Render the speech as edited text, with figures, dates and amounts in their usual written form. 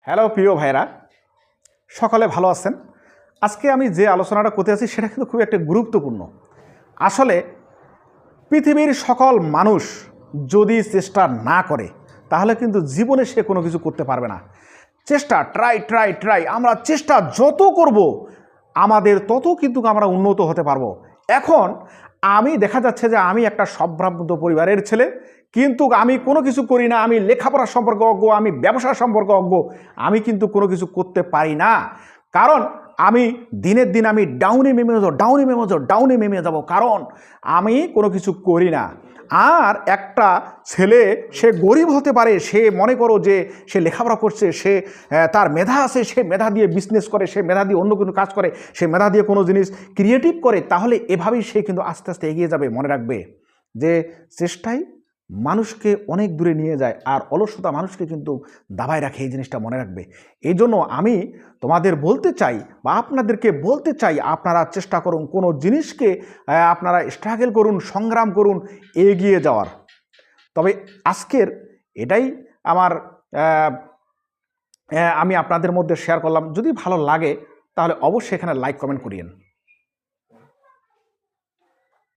Hello প্রিয় ভাইরা, সকালে ভালো আছেন? আজকে আমি যে আলোচনাটা করতে আছি সেটা কিন্তু খুব একটা গুরুত্বপূর্ণ। আসলে পৃথিবীর সকল মানুষ যদি চেষ্টা না করে তাহলে কিন্তু জীবনে সে কোনো কিছু করতে পারবে না। চেষ্টা ট্রাই আমরা চেষ্টা যত করব আমাদের তত কিন্তু আমরা উন্নত হতে পারবো। এখন আমি দেখা যাচ্ছে যে আমি একটা সম্ভ্রান্ত পরিবারের ছেলে, কিন্তু আমি কোনো কিছু করি না। আমি লেখাপড়া সম্পর্কে অজ্ঞ, আমি ব্যবসা সম্পর্কে অজ্ঞ, আমি কিন্তু কোনো কিছু করতে পারি না। কারণ আমি দিনের দিন আমি ডাউনে নেমে যাব, কারণ আমি কোনো কিছু করি না। আর একটা ছেলে সে গরিব হতে পারে, সে মনে করো যে সে লেখাপড়া করছে, সে তার মেধা আছে, সে মেধা দিয়ে বিজনেস করে, সে মেধা দিয়ে অন্য কোনো কাজ করে, সে মেধা দিয়ে কোনো জিনিস ক্রিয়েটিভ করে, তাহলে এভাবেই সে কিন্তু আস্তে আস্তে এগিয়ে যাবে। মনে রাখবে যে চেষ্টাই মানুষকে অনেক দূরে নিয়ে যায়, আর অলসতা মানুষকে কিন্তু দাবায় রাখে। এই জিনিসটা মনে রাখবে। এই জন্য আমি তোমাদের বলতে চাই বা আপনাদেরকে বলতে চাই, আপনারা চেষ্টা করুন, কোনো জিনিসকে আপনারা স্ট্রাগল করুন, সংগ্রাম করুন এগিয়ে যাওয়ার। তবে আজকের এটাই আমার আমি আপনাদের মধ্যে শেয়ার করলাম। যদি ভালো লাগে তাহলে অবশ্যই এখানে লাইক কমেন্ট করিয়েন।